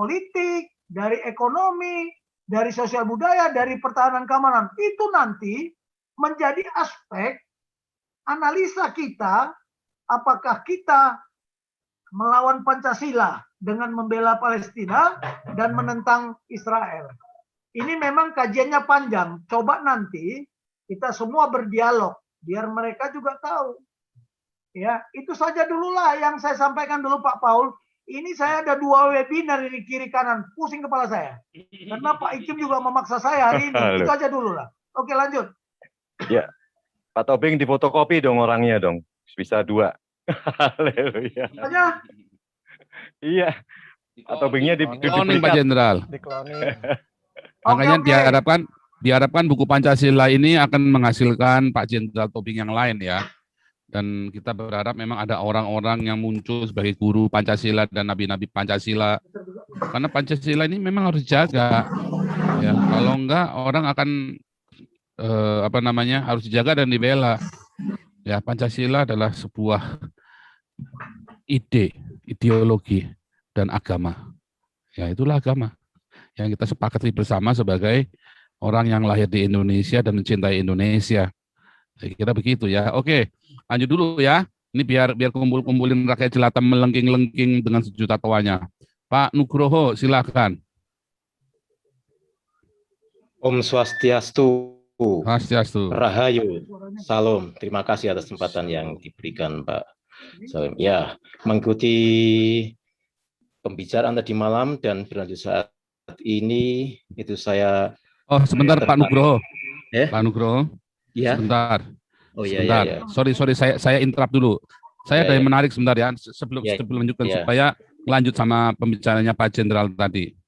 politik, dari ekonomi, dari sosial budaya, dari pertahanan keamanan. Itu nanti menjadi aspek analisa kita, apakah kita melawan Pancasila dengan membela Palestina dan menentang Israel. Ini memang kajiannya panjang. Coba nanti kita semua berdialog biar mereka juga tahu. Ya, itu saja dululah yang saya sampaikan dulu Pak Paul. Ini saya ada 2 webinar ini kiri kanan, pusing kepala saya. Karena Pak Ikim juga memaksa saya hari ini. Itu aja dulu lah. Oke, lanjut. Ya, Pak Tobing difotokopi dong orangnya dong. Bisa 2. Haleluya. Iya. Pak Tobingnya dikloning Pak Jenderal. Makanya diharapkan buku Pancasila ini akan menghasilkan Pak Jenderal Tobing yang lain ya. Dan kita berharap memang ada orang-orang yang muncul sebagai guru Pancasila dan nabi-nabi Pancasila. Karena Pancasila ini memang harus dijaga. Ya, kalau enggak orang akan harus dijaga dan dibela. Ya, Pancasila adalah sebuah ideologi dan agama. Ya, itulah agama yang kita sepakati bersama sebagai orang yang lahir di Indonesia dan mencintai Indonesia. Kira begitu ya. Oke, lanjut dulu ya. Ini biar kumpulin rakyat jelata melengking-lengking dengan sejuta tawanya. Pak Nugroho, silakan. Om Swastiastu. Swastiastu. Rahayu. Salam. Terima kasih atas kesempatan yang diberikan Pak Salim. Ya, mengikuti pembicaraan tadi malam dan berlanjut saat ini itu saya. Oh, sebentar Pak Nugroho. Pak Nugroho. Ya. Sebentar. Oh iya, sebentar. iya. Sorry, saya interrupt dulu. Saya ada yang menarik sebentar ya, sebelum lanjutkan supaya lanjut sama pembicaranya Pak Jenderal tadi.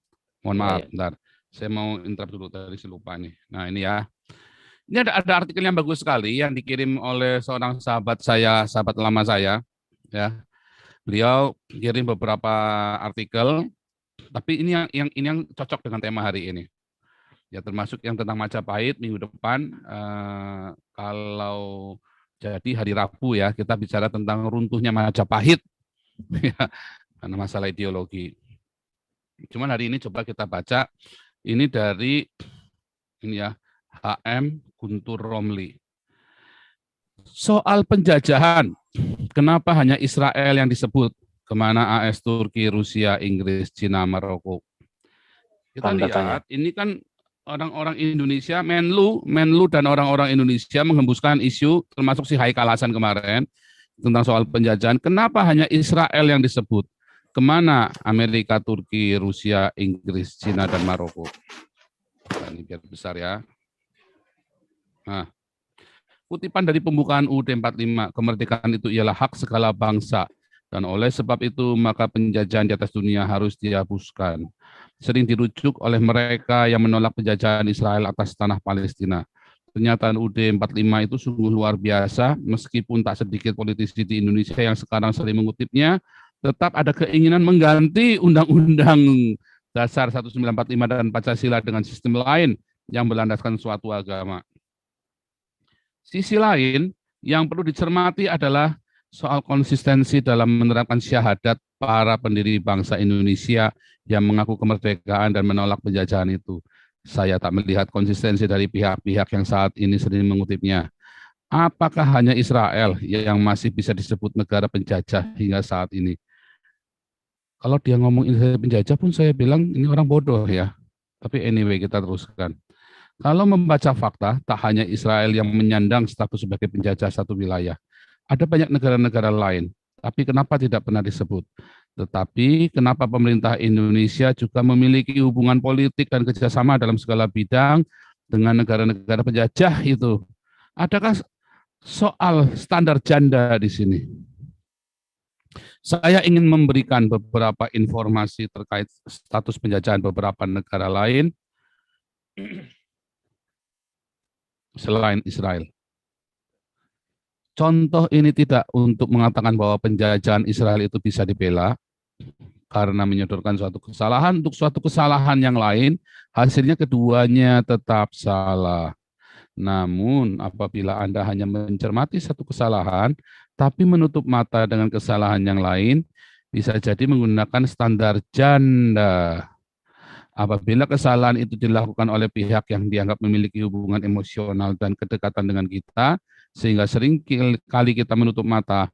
Mohon maaf, bentar. Saya mau interrupt dulu tadi, saya lupa nih. Nah ini ya. Ini ada artikel yang bagus sekali yang dikirim oleh seorang sahabat saya, sahabat lama saya. Ya, beliau kirim beberapa artikel, tapi ini yang cocok dengan tema hari ini. Ya, termasuk yang tentang Majapahit minggu depan, kalau jadi hari Rabu ya, kita bicara tentang runtuhnya Majapahit, ya, karena masalah ideologi. Cuman hari ini coba kita baca, ini dari ini ya, HM Guntur Romli. Soal penjajahan, kenapa hanya Israel yang disebut? Kemana AS Turki, Rusia, Inggris, Cina, Maroko? Kita lihat, ini kan orang-orang Indonesia, Menlu dan orang-orang Indonesia menghembuskan isu, termasuk si Haikal Hasan kemarin, tentang soal penjajahan. Kenapa hanya Israel yang disebut? Kemana Amerika, Turki, Rusia, Inggris, Cina, dan Maroko? Nah, ini biar besar ya. Nah, kutipan dari pembukaan UUD 45, kemerdekaan itu ialah hak segala bangsa, dan oleh sebab itu maka penjajahan di atas dunia harus dihapuskan. Sering dirujuk oleh mereka yang menolak penjajahan Israel atas tanah Palestina. Pernyataan UUD 45 itu sungguh luar biasa, meskipun tak sedikit politisi di Indonesia yang sekarang sering mengutipnya, tetap ada keinginan mengganti Undang-Undang Dasar 1945 dan Pancasila dengan sistem lain yang berlandaskan suatu agama. Sisi lain yang perlu dicermati adalah soal konsistensi dalam menerapkan syahadat para pendiri bangsa Indonesia yang mengaku kemerdekaan dan menolak penjajahan itu. Saya tak melihat konsistensi dari pihak-pihak yang saat ini sering mengutipnya. Apakah hanya Israel yang masih bisa disebut negara penjajah hingga saat ini? Kalau dia ngomong Israel penjajah pun saya bilang ini orang bodoh ya. Tapi anyway kita teruskan. Kalau membaca fakta, tak hanya Israel yang menyandang status sebagai penjajah satu wilayah. Ada banyak negara-negara lain, tapi kenapa tidak pernah disebut? Tetapi kenapa pemerintah Indonesia juga memiliki hubungan politik dan kerjasama dalam segala bidang dengan negara-negara penjajah itu? Adakah soal standar janda di sini? Saya ingin memberikan beberapa informasi terkait status penjajahan beberapa negara lain selain Israel. Contoh ini tidak untuk mengatakan bahwa penjajahan Israel itu bisa dibela karena menyodorkan suatu kesalahan untuk suatu kesalahan yang lain, hasilnya keduanya tetap salah. Namun apabila Anda hanya mencermati satu kesalahan, tapi menutup mata dengan kesalahan yang lain, bisa jadi menggunakan standar janda. Apabila kesalahan itu dilakukan oleh pihak yang dianggap memiliki hubungan emosional dan kedekatan dengan kita, sehingga sering kali kita menutup mata.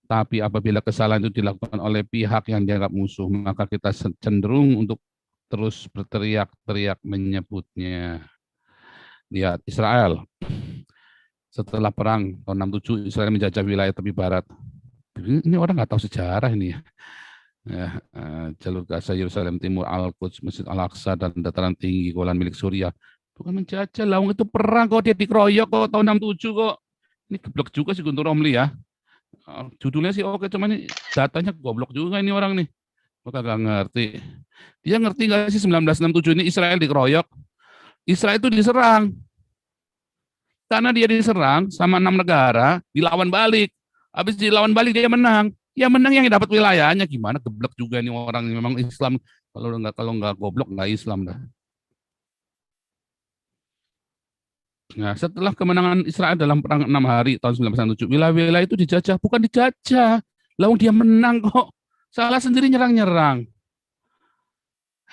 Tapi apabila kesalahan itu dilakukan oleh pihak yang dianggap musuh, maka kita cenderung untuk terus berteriak-teriak menyebutnya. Lihat Israel. Setelah perang tahun 67, Israel menjajah wilayah tepi barat. Ini orang nggak tahu sejarah ini ya. Jalur Gaza, Yerusalem Timur, Al-Quds, Masjid Al-Aqsa, dan dataran tinggi Golan milik Suriah. Bukan menjajah, lawang itu perang kok, dia dikeroyok kok tahun 67 kok. Ini goblok juga sih Guntur Romli ya. Judulnya sih oke, cuman ini datanya goblok juga ini orang nih. Gue kagak ngerti. Dia ngerti nggak sih 1967 ini Israel dikeroyok? Israel itu diserang. Karena dia diserang sama 6 negara, dilawan balik. Habis dilawan balik dia menang. Ya menang yang dapat wilayahnya, gimana geblek juga nih orang, memang Islam kalau nggak goblok nggak Islam dah. Nah, setelah kemenangan Israel dalam perang 6 hari tahun 1967, wilayah-wilayah itu dijajah, bukan dijajah. Lawang dia menang kok. Salah sendiri nyerang-nyerang.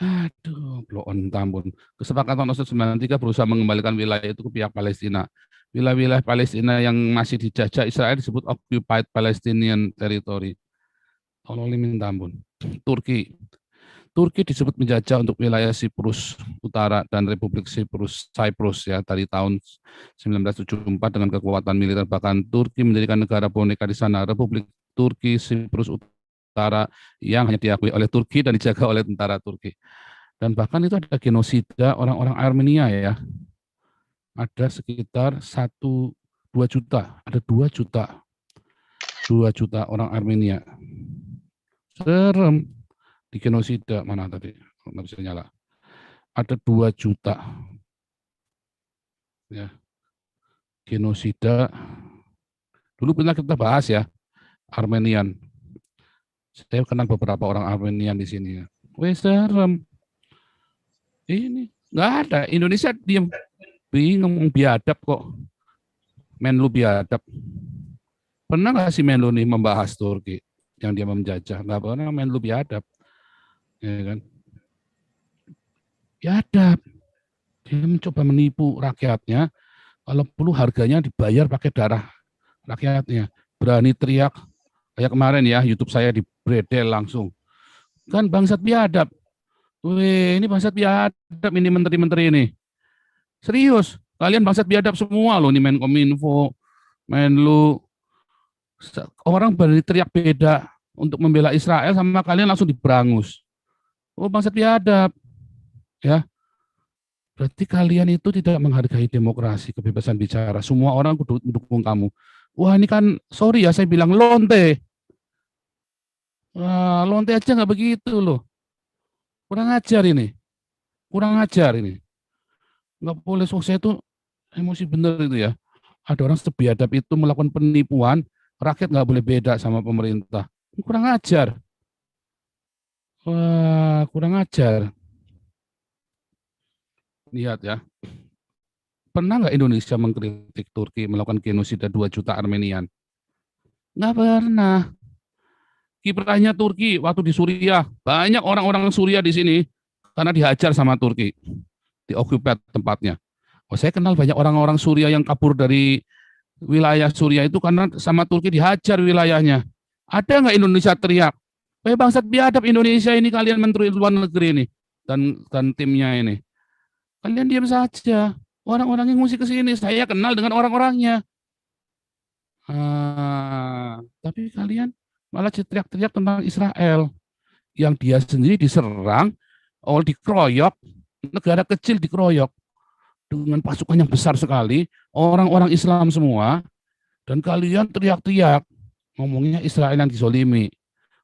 Aduh, bloon tambun. Kesepakatan Oslo 93 berusaha mengembalikan wilayah itu ke pihak Palestina. Wilayah-wilayah Palestina yang masih dijajah Israel disebut Occupied Palestinian Territory. Tolong minta ampun. Turki disebut menjajah untuk wilayah Siprus Utara dan Republik Cyprus ya dari tahun 1974 dengan kekuatan militer. Bahkan Turki mendirikan negara boneka di sana, Republik Turki Siprus Utara, yang hanya diakui oleh Turki dan dijaga oleh tentara Turki. Dan bahkan itu ada genosida orang-orang Armenia ya. Ada sekitar 1-2 juta, ada 2 juta orang Armenia. Serem. Di genosida mana tadi? Nggak bisa nyala. Ada 2 juta. Ya. Genosida. Dulu pernah kita bahas ya, Armenian. Saya kenal beberapa orang Armenian di sini ya. Wih, serem. Ini nggak ada. Indonesia diam, bingung, biadab kok. Menlu biadab. Pernah nggak sih Menlu nih membahas Turki yang dia menjajah? Nggak pernah Menlu biadab. Ya kan? Biadab. Dia mencoba menipu rakyatnya. Kalau perlu harganya dibayar pakai darah rakyatnya. Berani teriak. Kayak kemarin ya, YouTube saya dibredel langsung. Kan bangsat biadab. Wih, ini bangsat biadab ini menteri-menteri ini. Serius, kalian bangsat biadab semua loh, ini Menkominfo, Menlu. Orang berani teriak beda untuk membela Israel sama kalian langsung diberangus. Oh, bangsat biadab. Ya. Berarti kalian itu tidak menghargai demokrasi, kebebasan bicara. Semua orang mendukung kamu. Wah, ini kan sorry ya saya bilang lonte. Wah, lonte aja nggak begitu loh. Kurang ajar ini. Kurang ajar ini. Nggak boleh, saya itu emosi bener itu ya. Ada orang sebiadab itu melakukan penipuan, rakyat nggak boleh beda sama pemerintah. Kurang ajar. Wah, kurang ajar. Lihat ya. Pernah nggak Indonesia mengkritik Turki melakukan genosida 2 juta Armenian? Nggak pernah. Kiprahnya Turki waktu di Suriah, banyak orang-orang Suriah di sini karena dihajar sama Turki, diokupat tempatnya. Oh, saya kenal banyak orang-orang Suriah yang kabur dari wilayah Suriah itu karena sama Turki dihajar wilayahnya. Ada nggak Indonesia teriak, bangsat biadab Indonesia ini, kalian menteri luar negeri ini dan timnya ini. Kalian diam saja. Orang-orang yang ngungsi ke sini, saya kenal dengan orang-orangnya. Tapi kalian malah teriak-teriak tentang Israel yang dia sendiri diserang, dikeroyok, negara kecil dikeroyok dengan pasukan yang besar sekali, orang-orang Islam semua, dan kalian teriak-teriak ngomongnya Israel yang dizolimi.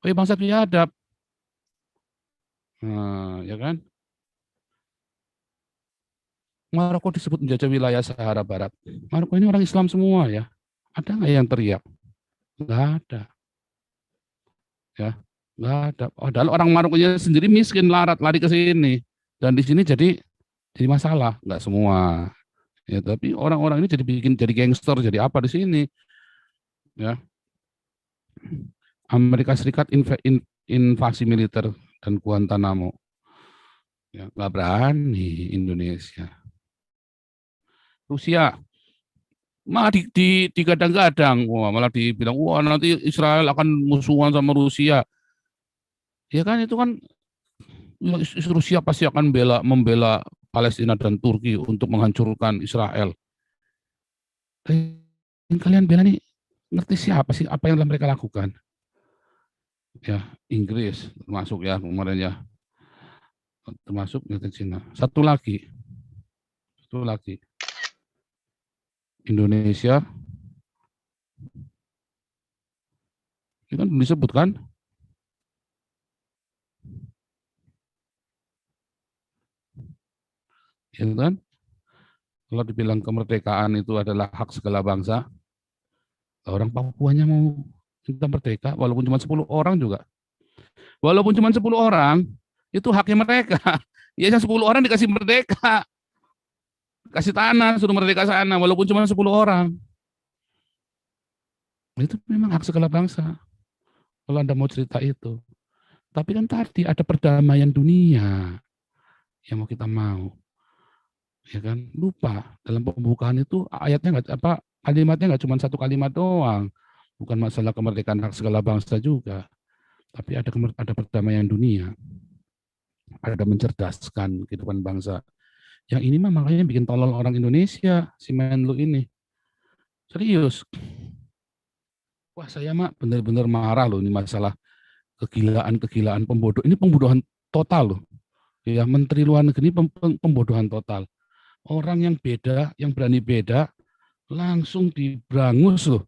Oh, bangsa biadab. Ya kan? Maroko disebut menjajah wilayah Sahara Barat. Maroko ini orang Islam semua ya. Ada nggak yang teriak? Nggak ada. Ya, nggak ada. Padahal orang Marokonya sendiri miskin, larat, lari ke sini. Dan di sini jadi masalah, nggak semua. Ya, tapi orang-orang ini jadi gangster, jadi apa di sini? Ya. Amerika Serikat invasi militer dan Guantanamo. Ya, nggak berani Indonesia. Rusia malah digadang-gadang, malah dibilang wah nanti Israel akan musuhan sama Rusia. Ya kan itu kan Rusia pasti akan membela Palestina dan Turki untuk menghancurkan Israel. Dan kalian bela nih ngerti siapa sih apa yang mereka lakukan? Ya Inggris termasuk ya kemarin ya, termasuk Cina. Satu lagi Indonesia itu kan disebut kan ya kan, kalau dibilang kemerdekaan itu adalah hak segala bangsa, orang Papuanya mau minta merdeka walaupun cuma 10 orang juga. Walaupun cuma 10 orang, itu haknya mereka. Ya 10 orang dikasih merdeka. Kasih tanah, suruh merdeka sana, walaupun cuma 10 orang. Itu memang hak segala bangsa. Kalau Anda mau cerita itu. Tapi kan tadi ada perdamaian dunia yang mau kita mau. Ya kan? Lupa dalam pembukaan itu ayatnya kalimatnya nggak cuma satu kalimat doang. Bukan masalah kemerdekaan hak segala bangsa juga. Tapi ada perdamaian dunia. Ada mencerdaskan kehidupan bangsa. Yang ini mah makanya bikin tolol orang Indonesia, si Menlu ini. Serius. Wah saya mah benar-benar marah loh ini masalah kegilaan pembodoh. Ini pembodohan total loh. Ya Menteri Luar Negeri pembodohan total. Orang yang beda, yang berani beda, langsung diberangus loh.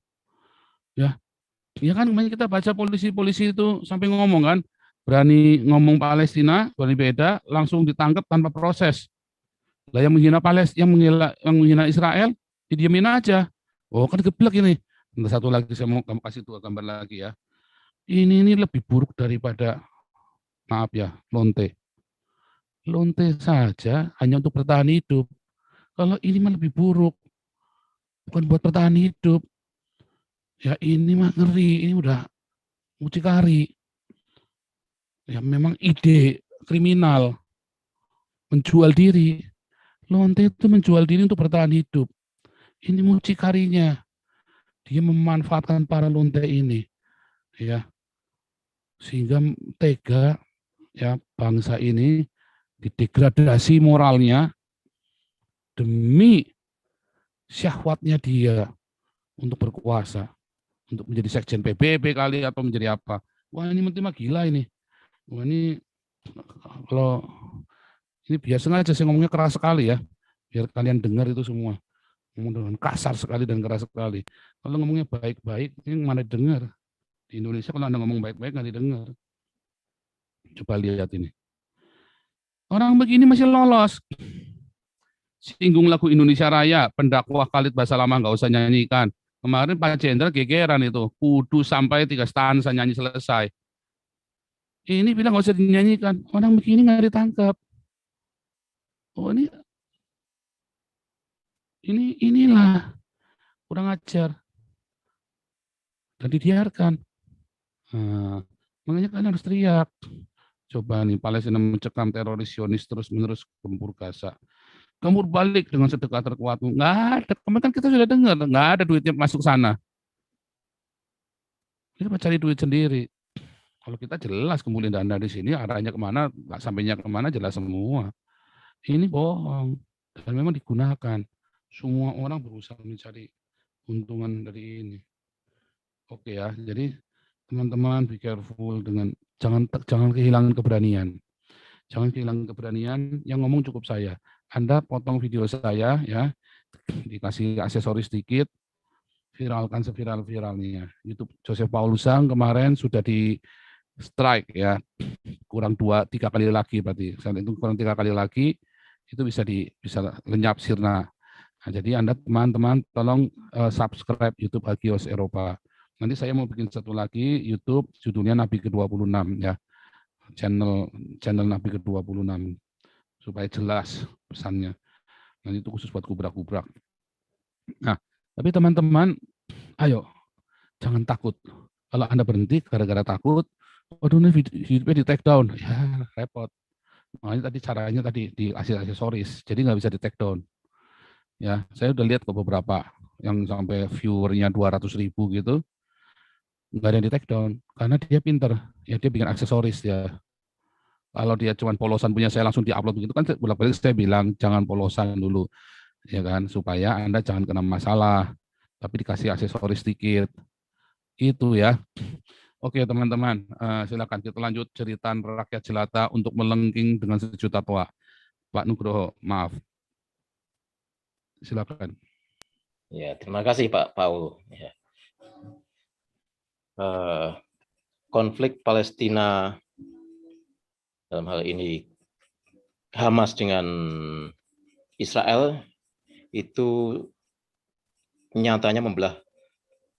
Ya kan kemarin kita baca polisi-polisi itu sampai ngomong kan, berani ngomong Palestina, berani beda, langsung ditangkap tanpa proses. Lah yang menghina Palestina, yang menghina Israel, didiemin aja. Oh kan geblek ini. Satu lagi saya mau kamu kasih 2 gambar lagi ya. Ini lebih buruk daripada, maaf ya, lonte. Lonte saja hanya untuk bertahan hidup. Kalau ini mah lebih buruk. Bukan buat bertahan hidup. Ya ini mah ngeri, ini udah mucikari. Ya memang ide kriminal. Menjual diri. Lonte itu menjual diri untuk bertahan hidup. Ini mucikarinya. Dia memanfaatkan para lonte ini. Ya. Sehingga tega ya bangsa ini didegradasi moralnya demi syahwatnya dia untuk berkuasa, untuk menjadi sekjen PBB kali atau menjadi apa. Wah ini menteri mah gila ini. Wah ini kalau ini biasa aja saya ngomongnya keras sekali ya, biar kalian dengar itu semua. Ngomong dengan kasar sekali dan keras sekali. Kalau ngomongnya baik-baik, ini mana dengar. Di Indonesia kalau Anda ngomong baik-baik nggak didengar. Coba lihat ini. Orang begini masih lolos. Singgung lagu Indonesia Raya, pendakwah Khalid Basalamah nggak usah nyanyikan. Kemarin Pak Jenderal gegeran itu, kudu sampai 3 stanza nyanyi selesai. Ini bilang nggak usah dinyanyikan. Orang begini nggak ditangkap. Oh inilah kurang ajar dan dibiarkan. Nah, makanya kalian harus teriak. Coba nih Palestina mencekam teroris Zionis terus-menerus gempur Gaza. Gempur balik dengan sedekah terkuatmu. Nggak ada. Kemarin kan kita sudah dengar, nggak ada duitnya masuk sana. Kita cari duit sendiri. Kalau kita jelas kemudian dana di sini arahnya kemana, sampainya kemana jelas semua. Ini bohong dan memang digunakan. Semua orang berusaha mencari keuntungan dari ini. Oke ya, jadi teman-teman be careful dengan jangan kehilangan keberanian. Jangan kehilangan keberanian, yang ngomong cukup saya. Anda potong video saya ya, dikasih aksesoris sedikit, viralkan seviral-viralnya. YouTube Joseph Paulusang kemarin sudah di strike ya, kurang 2-3 kali lagi berarti. Saat itu kurang 3 kali lagi itu bisa lenyap sirna. Nah, jadi Anda teman-teman tolong subscribe YouTube Hagios Eropa. Nanti saya mau bikin satu lagi YouTube judulnya Nabi ke-26 ya. Channel Nabi ke-26 supaya jelas pesannya. Nanti itu khusus buat kubrak-kubrak. Nah, tapi teman-teman, ayo jangan takut. Kalau Anda berhenti gara-gara takut, Waduh, ini hidupnya di take down. Ya, repot. Makanya tadi caranya tadi di aksesoris, jadi nggak bisa di take down. Ya, saya udah lihat kok beberapa yang sampai viewernya 200.000 gitu, nggak ada yang di take down karena dia pinter. Ya dia bikin aksesoris ya. Kalau dia cuma polosan punya saya langsung diupload begitu kan bolak-balik saya bilang jangan polosan dulu ya kan supaya Anda jangan kena masalah. Tapi dikasih aksesoris sedikit. Itu ya. Oke teman-teman, silakan kita lanjut cerita rakyat jelata untuk melengking dengan sejuta toa. Pak Nugroho, maaf. Silakan. Ya, terima kasih Pak Paul. Ya. Konflik Palestina dalam hal ini Hamas dengan Israel itu nyatanya membelah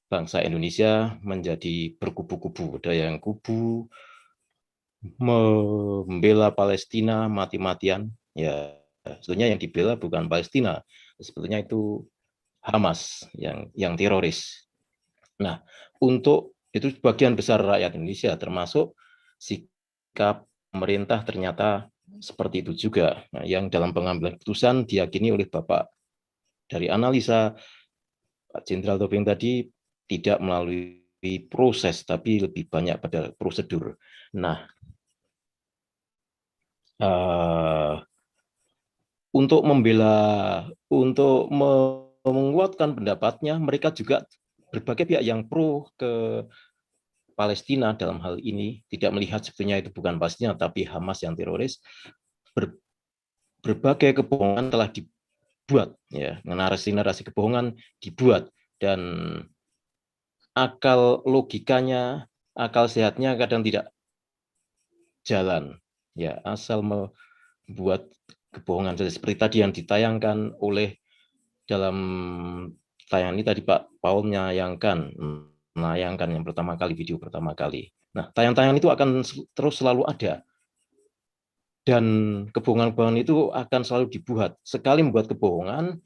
bangsa Indonesia menjadi berkubu-kubu. Ada yang kubu membela Palestina mati-matian. Ya, sebetulnya yang dibela bukan Palestina, sebetulnya itu Hamas yang teroris. Nah, untuk itu sebagian besar rakyat Indonesia termasuk sikap pemerintah ternyata seperti itu juga. Nah, yang dalam pengambilan keputusan diyakini oleh Bapak dari analisa Pak Jenderal Tobing tadi tidak melalui proses tapi lebih banyak pada prosedur. Nah, untuk menguatkan pendapatnya, mereka juga berbagai pihak yang pro ke Palestina dalam hal ini tidak melihat sebetulnya itu bukan Palestina tapi Hamas yang teroris. Berbagai kebohongan telah dibuat, ya, narasi-narasi kebohongan dibuat dan akal logikanya, akal sehatnya kadang tidak jalan, ya, asal membuat kebohongan seperti tadi yang ditayangkan oleh dalam tayangan ini tadi Pak Paul menayangkan yang pertama kali, video pertama kali. Nah, tayangan-tayangan itu akan terus selalu ada. Dan kebohongan-kebohongan itu akan selalu dibuat. Sekali membuat kebohongan,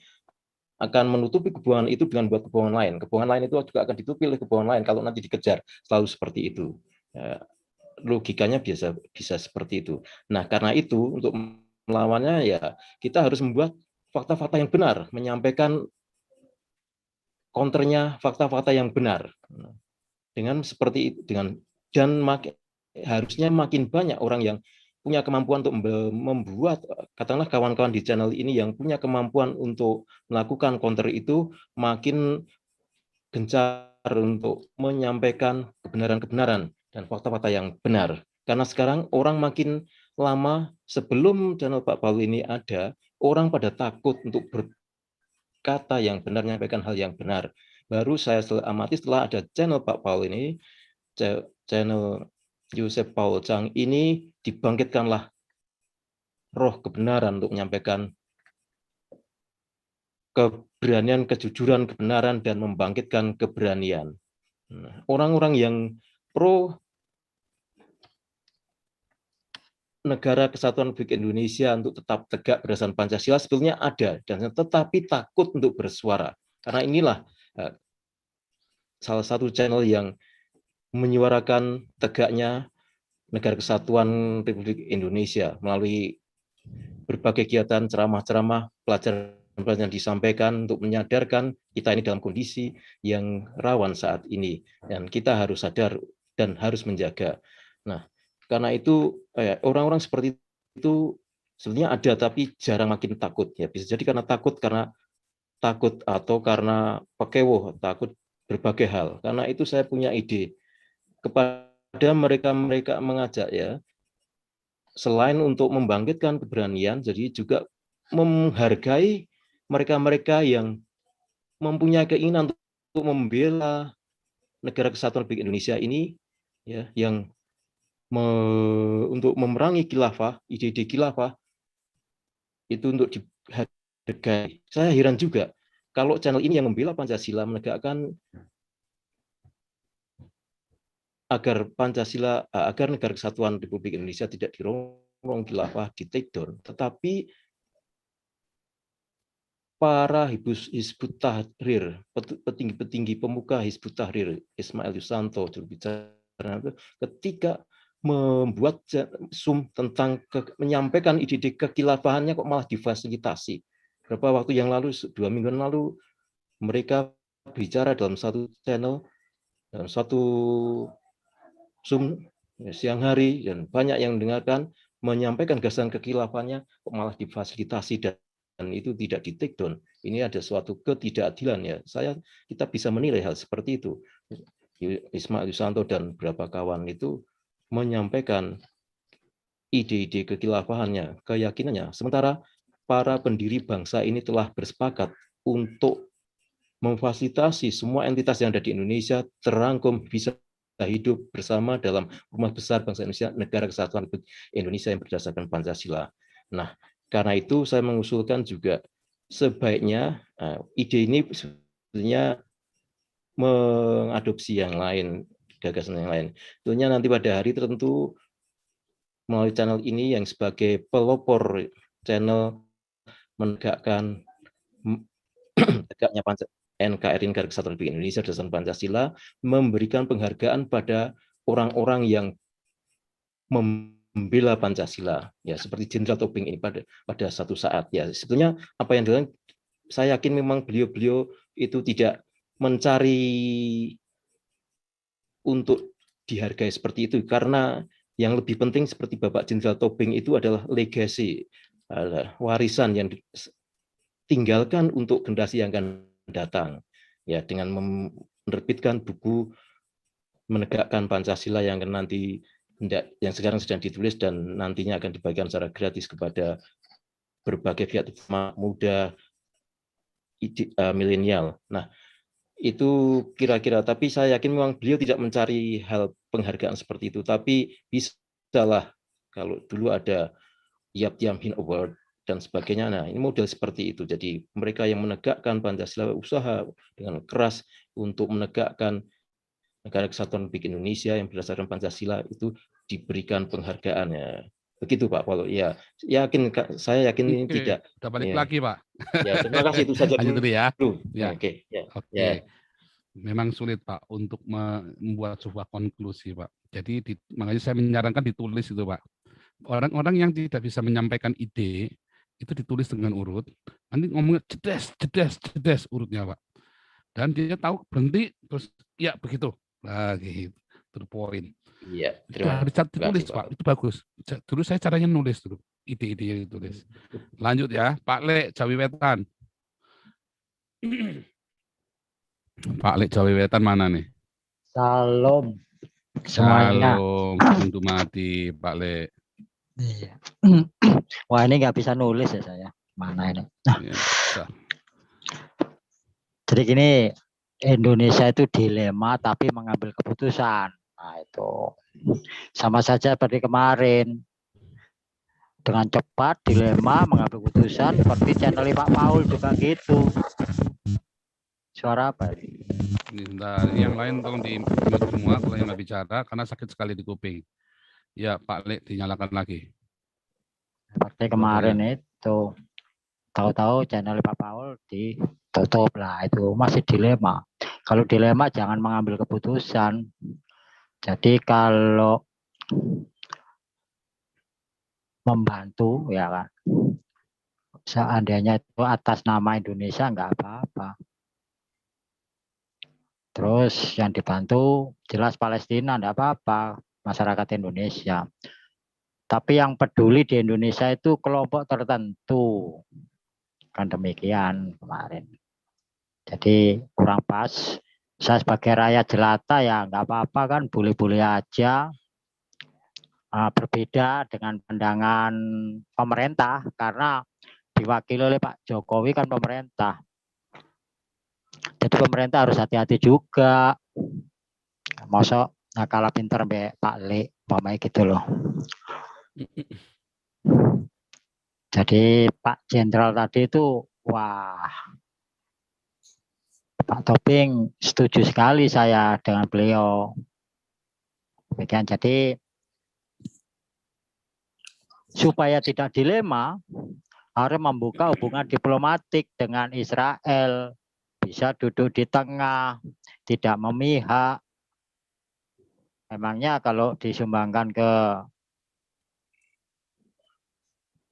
akan menutupi kebohongan itu dengan buat kebohongan lain. Kebohongan lain itu juga akan ditutupi oleh kebohongan lain kalau nanti dikejar. Selalu seperti itu. Ya, logikanya bisa seperti itu. Nah, karena itu untuk melawannya ya kita harus membuat fakta-fakta yang benar, menyampaikan counternya fakta-fakta yang benar. Dengan seperti itu, dan harusnya makin banyak orang yang punya kemampuan untuk membuat, katakanlah kawan-kawan di channel ini yang punya kemampuan untuk melakukan counter itu makin gencar untuk menyampaikan kebenaran-kebenaran dan fakta-fakta yang benar. Karena sekarang orang makin lama sebelum channel Pak Paul ini ada, orang pada takut untuk berkata yang benar, menyampaikan hal yang benar. Baru saya amati setelah ada channel Pak Paul ini, channel Yosef Paul Chang ini dibangkitkanlah roh kebenaran untuk menyampaikan keberanian, kejujuran, kebenaran, dan membangkitkan keberanian. Orang-orang yang pro negara kesatuan Republik Indonesia untuk tetap tegak berdasarkan Pancasila sebetulnya ada, dan tetapi takut untuk bersuara. Karena inilah salah satu channel yang menyuarakan tegaknya negara kesatuan Republik Indonesia melalui berbagai kegiatan ceramah-ceramah, pelajaran yang disampaikan untuk menyadarkan kita ini dalam kondisi yang rawan saat ini dan kita harus sadar dan harus menjaga. Nah, karena itu orang-orang seperti itu sebenarnya ada tapi jarang, makin takut ya. Bisa jadi karena takut atau karena pekewoh, takut berbagai hal. Karena itu saya punya ide kepada mereka mengajak ya, selain untuk membangkitkan keberanian, jadi juga menghargai mereka-mereka yang mempunyai keinginan untuk membela negara kesatuan Republik Indonesia ini, ya, yang untuk memerangi khilafah, ide-ide khilafah itu untuk dihargai. Saya heran juga kalau channel ini yang membela Pancasila, menegakkan agar Pancasila, agar negara kesatuan Republik Indonesia tidak dirongrong khilafah, di take down, tetapi para Hizbut Tahrir, petinggi-petinggi pemuka Hizbut Tahrir, Ismail Yusanto, jurubicara, ketika membuat Zoom tentang menyampaikan ide-ide kekilafahannya kok malah difasilitasi. Beberapa waktu yang lalu, 2 minggu lalu, mereka bicara dalam satu channel, dalam satu Zoom siang hari, dan banyak yang mendengarkan, menyampaikan gagasan kekilafannya kok malah difasilitasi dan itu tidak di take down. Ini ada suatu ketidakadilan ya. Kita bisa menilai hal seperti itu. Ismail Yusanto dan beberapa kawan itu menyampaikan ide-ide kekilafahannya, keyakinannya. Sementara para pendiri bangsa ini telah bersepakat untuk memfasilitasi semua entitas yang ada di Indonesia terangkum bisa hidup bersama dalam rumah besar bangsa Indonesia, Negara Kesatuan Republik Indonesia yang berdasarkan Pancasila. Nah, karena itu saya mengusulkan juga sebaiknya ide ini sebenarnya mengadopsi yang lain, gagasan yang lain. Tentunya nanti pada hari tertentu melalui channel ini yang sebagai pelopor channel menegakkan tegaknya NKRI Negara Kesatuan Republik Indonesia berdasarkan Pancasila, memberikan penghargaan pada orang-orang yang membela Pancasila, ya seperti Jenderal Tobing ini pada satu saat. Ya sebetulnya apa yang dilakukan, saya yakin memang beliau itu tidak mencari untuk dihargai seperti itu, karena yang lebih penting seperti Bapak Jenderal Tobing itu adalah legasi, warisan yang tinggalkan untuk generasi yang akan datang, ya dengan menerbitkan buku menegakkan Pancasila yang nanti yang sekarang sedang ditulis dan nantinya akan dibagikan secara gratis kepada berbagai pihak muda, milenial. Nah, itu kira-kira. Tapi saya yakin memang beliau tidak mencari hal penghargaan seperti itu. Tapi bisalah kalau dulu ada Yap Tiam Hin Award dan sebagainya. Nah, ini model seperti itu. Jadi mereka yang menegakkan Pancasila usaha dengan keras untuk menegakkan Negara Kesatuan Republik Indonesia yang berdasarkan Pancasila itu diberikan penghargaannya. Begitu Pak Paulo. Ya, saya yakin ini tidak. Udah balik lagi Pak. Ya, terima kasih itu saja dulu ya. Ya. Oke. Ya. Memang sulit Pak untuk membuat sebuah konklusi Pak. Jadi makanya saya menyarankan ditulis itu Pak. Orang-orang yang tidak bisa menyampaikan ide itu ditulis dengan urut, nanti ngomongnya jedes urutnya Pak, dan dia tahu berhenti terus ya begitu lagi terpoin. Iya, harus ditulis Pak, itu bagus. Dulu saya caranya nulis dulu ide-ide yang ditulis. Lanjut ya Pak Le Jawi Wetan. Pak Le Jawi Wetan mana nih? Salam semuanya. Salam untuk mati Pak Le. Iya. Wah ini nggak bisa nulis ya saya. Mana ini? Ya, jadi gini, Indonesia itu dilema tapi mengambil keputusan. Nah itu sama saja seperti kemarin. Dengan cepat dilema mengambil keputusan seperti channel Pak Paul juga gitu. Suara apa ini? Yang lain tolong di-mute semua kalau yang nggak bicara karena sakit sekali di kuping. Ya Pak Le dinyalakan lagi. Seperti kemarin itu, tahu-tahu channel Pak Paul ditutup lah, itu masih dilema. Kalau dilema jangan mengambil keputusan. Jadi kalau membantu ya kan, seandainya itu atas nama Indonesia nggak apa-apa. Terus yang dibantu jelas Palestina enggak apa-apa, masyarakat Indonesia. Tapi yang peduli di Indonesia itu kelompok tertentu. Kan demikian kemarin. Jadi kurang pas. Saya sebagai rakyat jelata ya enggak apa-apa kan, boleh-boleh aja. Berbeda dengan pandangan pemerintah karena diwakili oleh Pak Jokowi kan pemerintah. Jadi pemerintah harus hati-hati juga. Mosok kalah pinter Mbak Pak Le, pamai gitu loh. Jadi Pak Jenderal tadi itu, wah, Pak Tobing setuju sekali saya dengan beliau. Demikian, jadi supaya tidak dilema, harus membuka hubungan diplomatik dengan Israel. Bisa duduk di tengah, tidak memihak. Memangnya kalau disumbangkan ke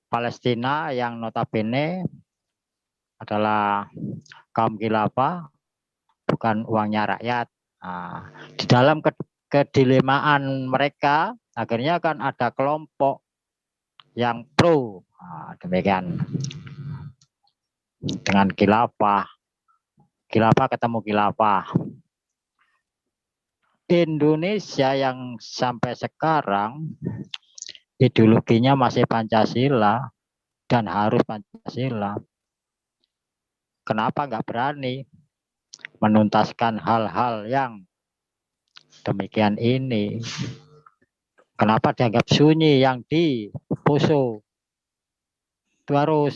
Palestina yang notabene adalah kaum khilafah, bukan uangnya rakyat. Nah, di dalam kedilimaan mereka, akhirnya kan ada kelompok yang pro. Nah, demikian. Dengan khilafah. Khilafah ketemu khilafah. Indonesia yang sampai sekarang ideologinya masih Pancasila dan harus Pancasila. Kenapa nggak berani menuntaskan hal-hal yang demikian ini? Kenapa dianggap sunyi yang di Poso? Itu harus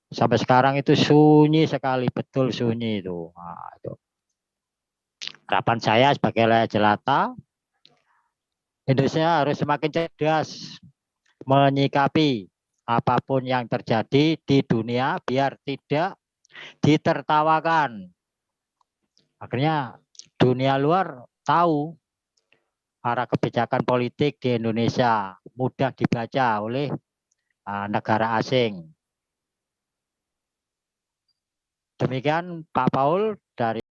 sampai sekarang itu sunyi sekali, betul sunyi itu. Nah, itu. Harapan saya sebagai rakyat jelata, Indonesia harus semakin cerdas menyikapi apapun yang terjadi di dunia biar tidak ditertawakan. Akhirnya dunia luar tahu arah kebijakan politik di Indonesia mudah dibaca oleh negara asing. Demikian Pak Paul dari